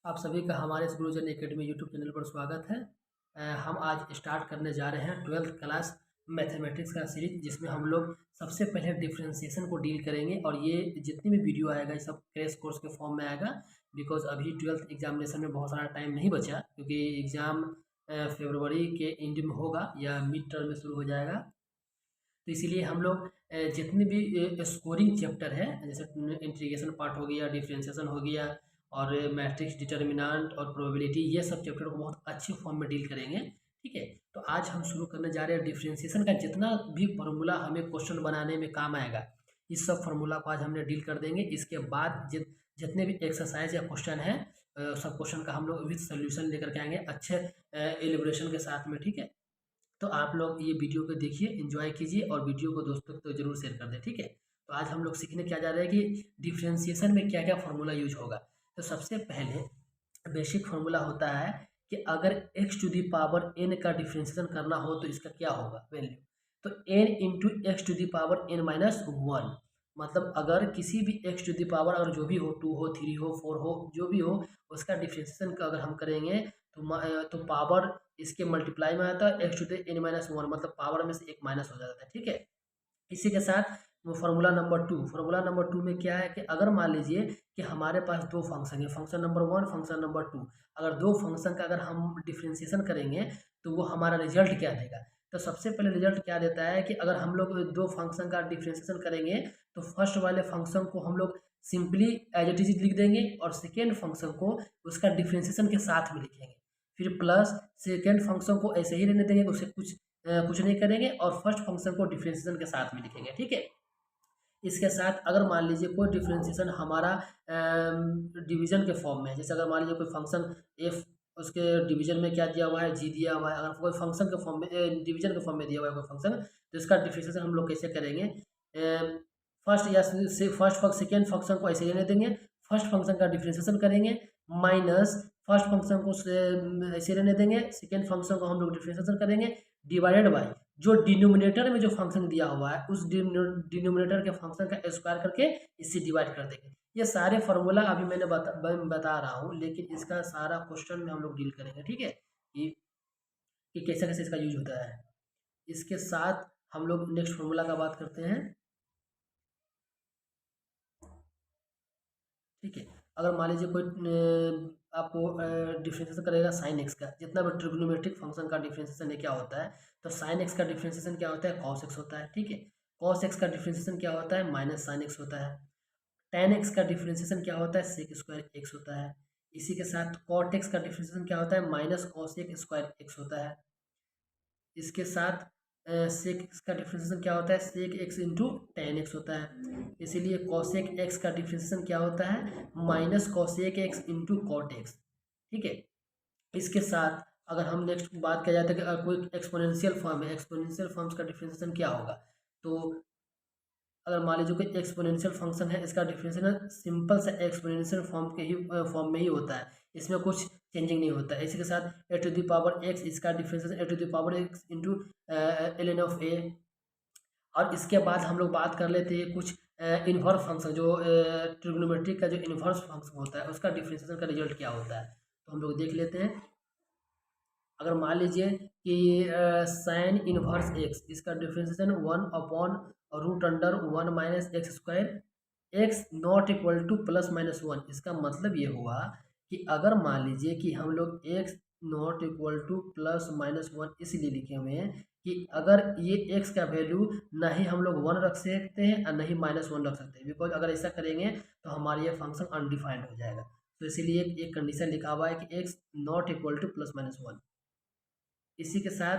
आप सभी का हमारे इस गुरुजन एकेडमी यूट्यूब चैनल पर स्वागत है। हम आज स्टार्ट करने जा रहे हैं 12th क्लास मैथमेटिक्स का सीरीज, जिसमें हम लोग सबसे पहले डिफरेंशिएशन को डील करेंगे। और ये जितनी भी वीडियो आएगा ये सब क्रैश कोर्स के फॉर्म में आएगा, बिकॉज अभी 12th एग्जामिनेशन में बहुत सारा टाइम नहीं बचा, क्योंकि एग्ज़ाम फरवरी के एंड में होगा या मिड टर्म में शुरू हो जाएगा। तो इसीलिए हम लोग जितने भी स्कोरिंग चैप्टर है, जैसे इंटीग्रेशन पार्ट हो गया, डिफरेंशिएशन हो गया, और मैट्रिक्स डिटर्मिनेंट और प्रोबेबिलिटी, ये सब चैप्टर को बहुत अच्छी फॉर्म में डील करेंगे। ठीक है, तो आज हम शुरू करने जा रहे हैं डिफरेंशिएशन का। जितना भी फार्मूला हमें क्वेश्चन बनाने में काम आएगा, इस सब फार्मूला को आज हमने डील कर देंगे। इसके बाद जितने भी एक्सरसाइज या क्वेश्चन है, सब क्वेश्चन का हम लोग विद सोल्यूशन लेकर के आएंगे, अच्छे एलिब्रेशन के साथ में। ठीक है, तो आप लोग ये वीडियो को देखिए, एंजॉय कीजिए, और वीडियो को दोस्तों को जरूर शेयर कर दें। ठीक है, तो आज हम लोग सीखने क्या जा रहे हैं कि डिफरेंशिएशन में क्या क्या फार्मूला यूज होगा। तो सबसे पहले बेसिक फार्मूला होता है कि अगर x to the power n का डिफरेंशिएशन करना हो तो इसका क्या होगा वैल्यू। तो n into x to the power n minus one, मतलब अगर किसी भी x टू दी पावर, अगर जो भी हो, 2 हो, 3 हो, 4 हो, जो भी हो, उसका डिफरेंशिएशन का अगर हम करेंगे तो पावर इसके मल्टीप्लाई में आता है, x to the n minus one, मतलब पावर में से एक माइनस हो जाता है। ठीक है, इसी के साथ वो फार्मूला नंबर 2 में क्या है कि अगर मान लीजिए कि हमारे पास दो फंक्शन है, फंक्शन नंबर 1, फंक्शन नंबर 2, अगर दो फंक्शन का अगर हम डिफरेंशिएशन करेंगे तो वो हमारा रिजल्ट क्या देगा। तो सबसे पहले रिजल्ट क्या देता है कि अगर हम लोग दो फंक्शन का डिफरेंशिएशन करेंगे तो फर्स्ट वाले फंक्शन को हम लोग सिंपली एज इट इज लिख देंगे, और सेकेंड फंक्शन को उसका डिफरेंशिएशन के साथ में लिखेंगे। फिर प्लस सेकेंड फंक्शन को ऐसे ही रहने देंगे, उसे कुछ नहीं करेंगे, और फर्स्ट फंक्शन को डिफरेंशिएशन के साथ में लिखेंगे। ठीक है, इसके साथ अगर मान लीजिए कोई डिफरेंशिएशन हमारा डिवीजन के फॉर्म में है, जैसे अगर मान लीजिए कोई फंक्शन एफ, उसके डिवीजन में क्या दिया हुआ है, जी दिया हुआ है, अगर कोई फंक्शन के फॉर्म में डिवीजन के फॉर्म में दिया हुआ है कोई फंक्शन, तो इसका डिफरेंशिएशन हम लोग कैसे करेंगे। फर्स्ट या फर्स्ट सेकेंड फंक्शन को ऐसे रहने देंगे, फर्स्ट फंक्शन का डिफरेंशिएशन करेंगे, माइनस फर्स्ट फंक्शन को ऐसे रहने देंगे, सेकेंड फंक्शन को हम लोग डिफरेंशिएशन करेंगे, डिवाइडेड बाय जो डिनोमिनेटर में जो फंक्शन दिया हुआ है उस डिनोमिनेटर के फंक्शन का स्क्वायर करके इससे डिवाइड कर देंगे। ये सारे फार्मूला अभी मैंने बता रहा हूँ, लेकिन इसका सारा क्वेश्चन में हम लोग डील करेंगे। ठीक है, कि कैसे कैसे इसका यूज होता है। इसके साथ हम लोग नेक्स्ट फार्मूला का बात करते हैं। ठीक है, अगर मान लीजिए कोई आपको डिफरेंशिएशन करेगा साइन एक्स का, जितना भी ट्रिग्नोमेट्रिक फंक्शन का डिफरेंशिएशन है क्या होता है, तो साइन एक्स का डिफरेंशिएशन क्या होता है, कॉस एक्स होता है। ठीक है, कॉस एक्स का डिफरेंशिएशन क्या होता है, माइनस साइन एक्स होता है। टेन एक्स का डिफरेंशिएशन क्या होता है, सेक स्क्वायर एक्स होता है। इसी के साथ कॉट एक्स का डिफरेंशिएशन क्या होता है, माइनस कॉस एक स्क्वायर एक्स होता है। इसके साथ सेक एक्स का डिफरेंशिएशन क्या होता है, sec x into tan x होता है। इसीलिए कॉसेक एक्स का डिफरेंशिएशन क्या होता है, minus cosec x into cot x. ठीक है, इसके साथ अगर हम नेक्स्ट बात किया जाता है कि कोई एक्सपोनेंशियल फॉर्म है, एक्सपोनेंशियल फॉर्म्स का डिफरेंशिएशन क्या होगा। तो अगर मान लीजिए कोई एक्सपोनेंशियल फंक्शन है, इसका डिफरेंशिएशन सिंपल सा एक्सपोनेंशियल फॉर्म के ही फॉर्म में ही होता है, इसमें कुछ चेंजिंग नहीं होता है। इसी के साथ a to the power x, इसका differentiation a to the power x into l n of a. और इसके बाद हम लोग बात कर लेते हैं कुछ इन्वर्स फंक्शन, जो ट्रिग्नोमेट्रिक का जो इन्वर्स फंक्शन होता है उसका डिफरेंशिएशन का रिजल्ट क्या होता है, तो हम लोग देख लेते हैं। अगर मान लीजिए कि साइन इनवर्स एक्स, इसका differentiation 1/√1 - x not equal to +-1। इसका मतलब ये हुआ कि अगर मान लीजिए कि हम लोग एक्स नॉट इक्वल टू +-1 इसलिए लिखे हुए हैं कि अगर ये एक्स का वैल्यू ना ही हम लोग 1 रख सकते हैं और ना ही -1 रख सकते हैं, बिकॉज अगर ऐसा करेंगे तो हमारा ये फंक्शन अनडिफाइंड हो जाएगा। तो इसीलिए एक कंडीशन लिखा हुआ है कि एक्स नॉट इक्वल टू +-1। इसी के साथ